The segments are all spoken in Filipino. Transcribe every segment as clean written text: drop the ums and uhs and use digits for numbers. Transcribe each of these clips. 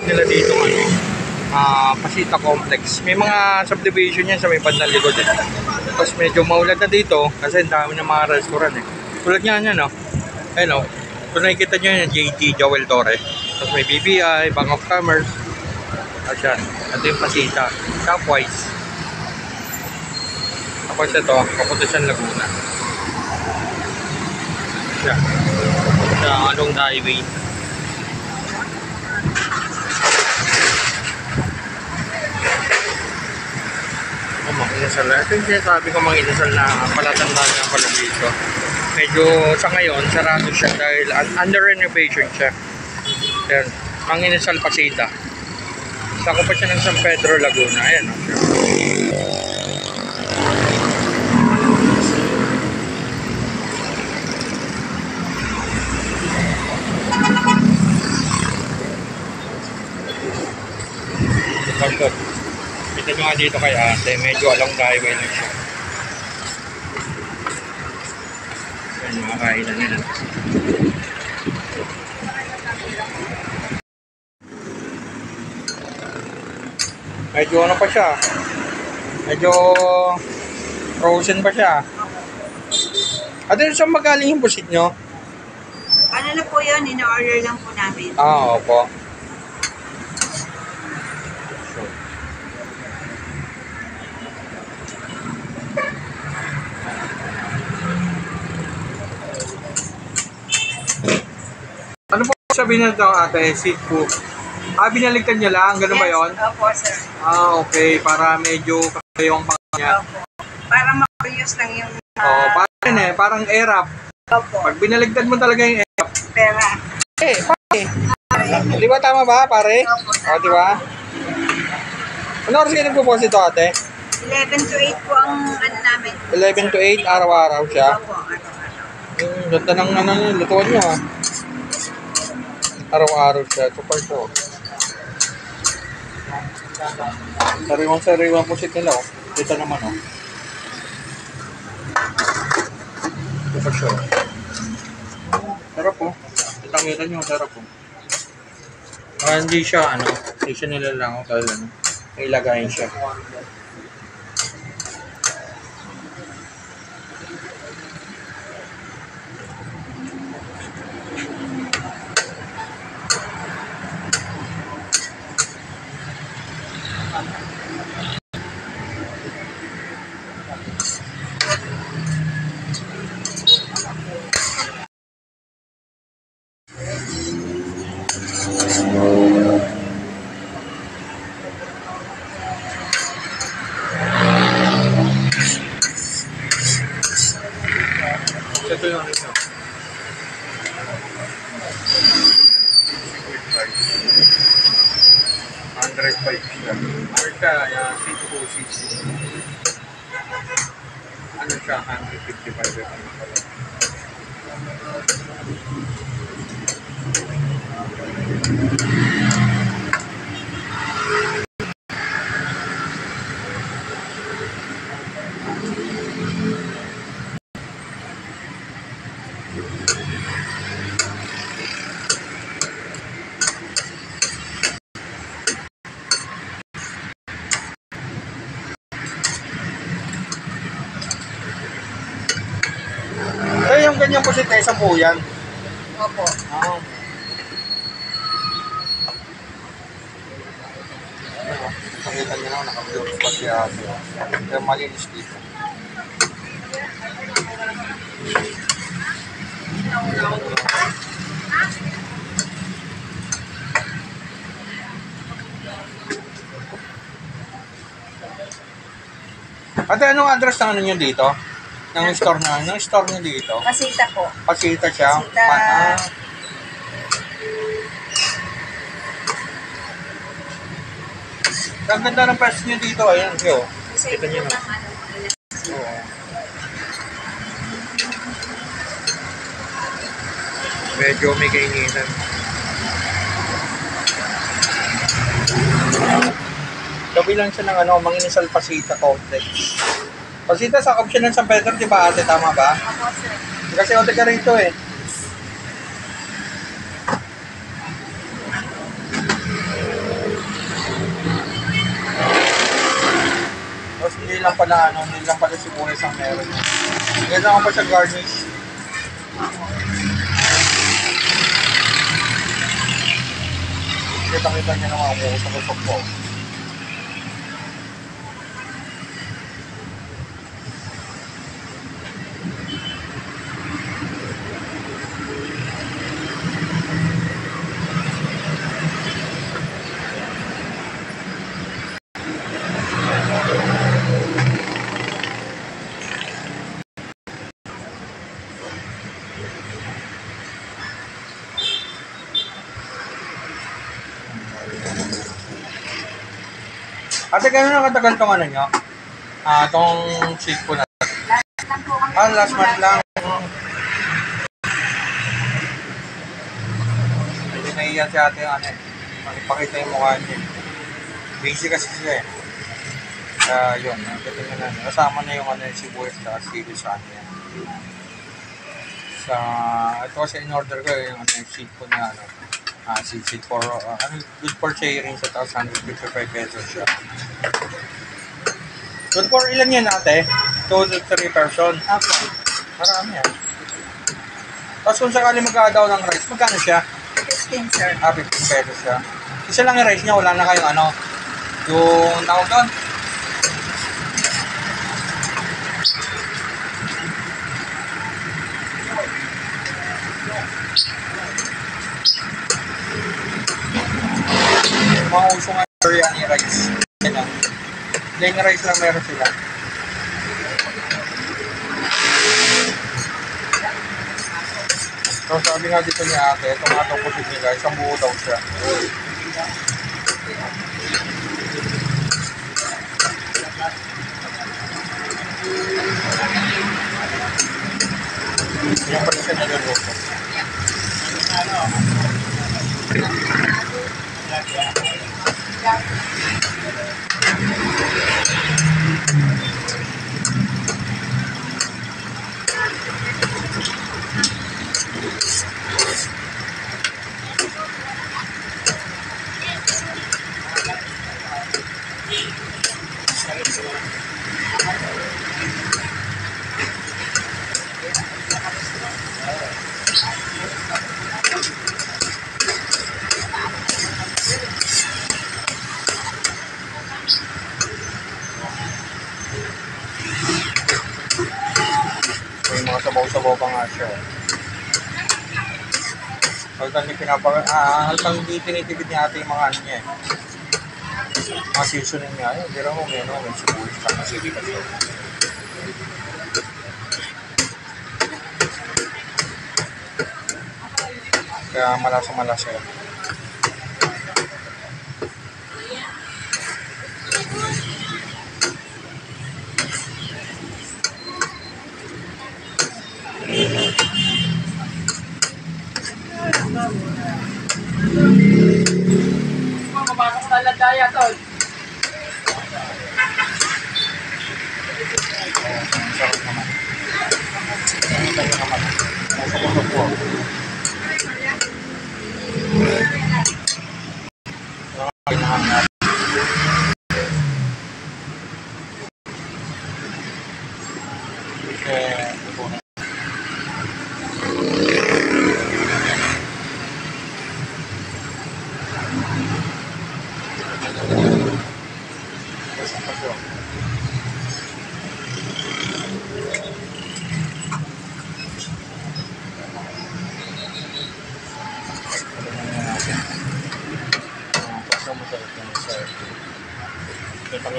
nila dito ano, Pasita Complex. May mga subdivision yan sa may bandang likod eh. Tapos medyo maulad na dito kasi ang dami ng mga restaurant eh. Tulad nga yan, no? Ayun, no? Kung nakikita nyo yan, JT Joel Torre. Tapos may BPI, Bank of Commerce. Tapos yan, ito yung Pasita. Shopwise. Tapos ito, papunta siyang Laguna. Yan. Sa Along the Highway. Mga inasal na. Ito yung sinasabi ko mga inasal na palatandaan nga pala dito. Medyo sa ngayon, sarado siya dahil under renovation siya. Ayan, mga inasal Pasita. Sako pa siya ng San Pedro, Laguna. Ayan o siya. Pasok. Ito nga dito kay ate, medyo along the highway lang siya. Ayan, mga kainan nila. Medyo ano pa siya? Medyo frozen pa siya. Ate, saan magaling yung pusit nyo? Ano na po yun? In-order lang po namin. Opo. Ano po sabihin na ito ate? Seafood. Binaligtad niya lang? Ganun ba yun? Opo, sir. Okay. Para medyo kakayong panganya. Opo. Para makurious lang yung... parang parang air-up. Opo. Pag binaligtad mo talaga yung air-up. Pera. Pare. Di ba tama ba, pare? Opo, sir. Di ba? Ano oras kayo nagpo-post ito, ate? 11 to 8 po ang ano namin. 11 to 8, araw-araw siya. Opo, araw-araw. Ganda ng ano, lutuan nyo, ha? Araw-araw siya. Super show. Sariwang pusit nila, oh. Dito naman, oh. Super show. Sarap, oh. Kitang-kita nyo, sarap, oh. Hindi siya, hindi siya nilalangaw dahil, ilagayin siya. Ito yung ano ito. $105 siya. Ano siya? Seat po, seat. Ano siya? $155. Yung ganyan po si Tessa po yan. Opo. Nakita niyo na, naka-blue pa siya. Kaya malinis dito. Ate, anong address ng ano nyo dito? Ng store na, anong store nyo dito? Pasita po. Pasita siya? Pasita. Ang ganda ng price nyo dito, ayan, yo. Kita nyo na. Oo. Medyo may kainitan. Gabi lang siya ng Manginasal Pasita Complex. Pasita sa option ng San Pedro, di ba ate? Tama ba? Opo, sir. Kasi o taga rito eh. lang pala, hindi lang pala sibuyas ang meron. Yan lang pa sa garnish. Kita-kita niya naman ang usap-usap po. Ate, gano'n na katagal tong ano nyo? Tong seat po na. Last month lang. Hindi naiyan si ate yung ano eh. Makipakita yung mukha niya. Busy kasi siya eh. Yun. Tingnan na. Kasama na yung ano yung sibuyas at sili sa kanya. Ito kasi in-order ko yung ano, seat po na ano. Seat for, good for sharing sa 155 pesos siya. Good for ilan yan ate? 2 to 3 person? Okay. Marami yan. Tapos kung sakali mag-aadaw ng rice, magkano siya? 15, sir. 15 pesos siya. Isa lang yung rice niya, wala na kayong ano, yung tawag doon. Mga uso nga biryani rice. Yan lang. Plain rice lang meron sila. So sabi nga dito ni ate, itong atong pusit nila, isang buo daw siya. Yan pala siya niluluto. May mga sabaw-sabaw pa nga siya. Haltang hindi tinitipid niya ate yung mga ano niya eh. Mga seasoning niya. Hindi rin mo may sibuyas sa masili kasi. Kaya malasa-malasa yun. Mapapasok na lang daya, tol. Sarap naman. Tayo naman. Masarap po.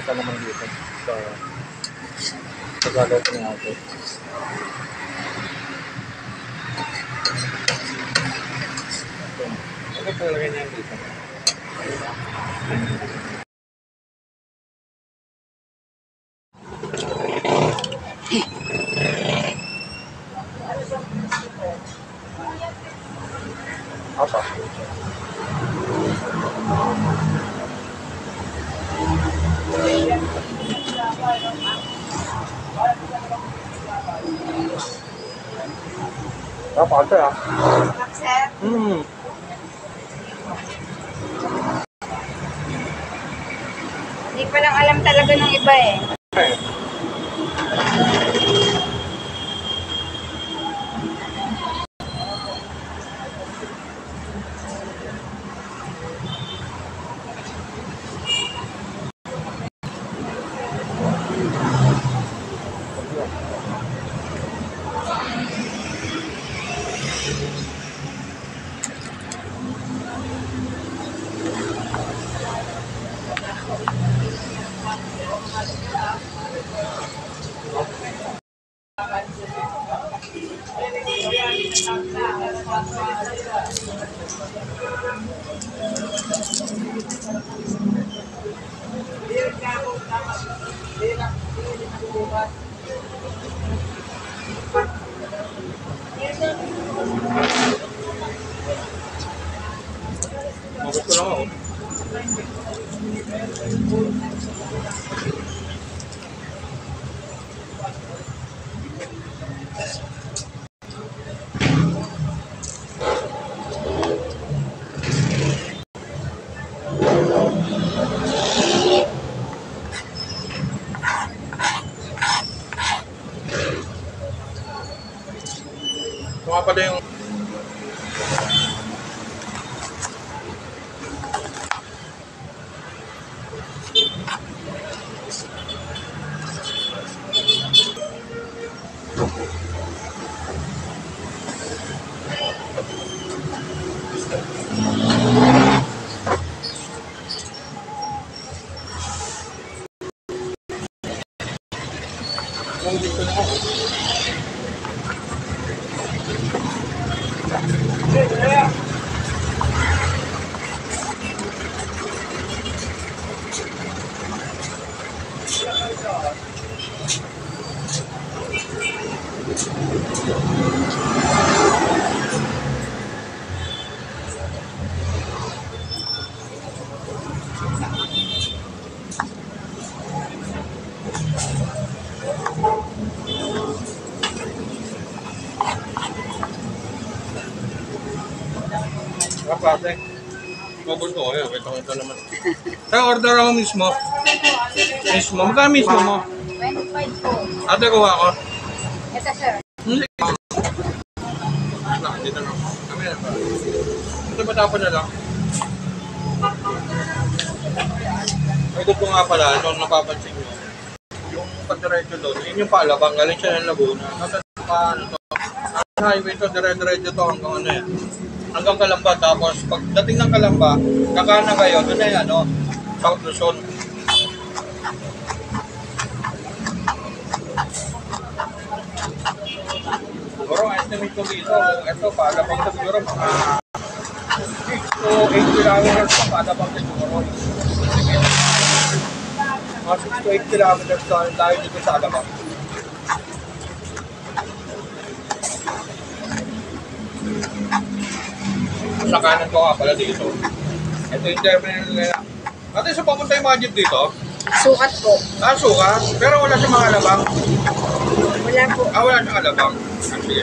Kita naman dito sa Tagalog ng ato. Ano talaga niya dito? Apa? Apa ada ya? Sir, hindi pa lang alam talaga ng iba eh. Gusto lang ako. Ito nga pala yung gusto na ako. Kapate. Gusto ko yun. Ito naman. Kaya order ako mismo. Mismo. Magkano mismo mo? 25 po. Ate, kuha ko. Ito, sir. Hindi. Dito na. Kami na. Ito matapon na lang. Ay, gusto nga pala, nung napapansin nyo, yung pagdiretso doon, yun yung palabang, galing siya ng Laguna. Kasi ano to, ang highway to, dire-diretso to hanggang ano yan. Hanggang Kalamba, tapos pagdating ng Kalamba, kakana kayo, doon na yan, ano, South Luzon. Siguro, estimate ko dito, ito, palabang to siguro, mga 6 to 8 kilometers pa, palabang to siguro. Mga 6 to 8 kilometers tayo dito sa Alabang. Sa kanan ko nga pala dito. Ito yung terminal nila. Ate, sa papunta yung mga jeep dito? Sukat po. Ah, sukat. Pero wala sa mga Alabang. Wala po. Ah, wala sa Alabang. Ah, sige.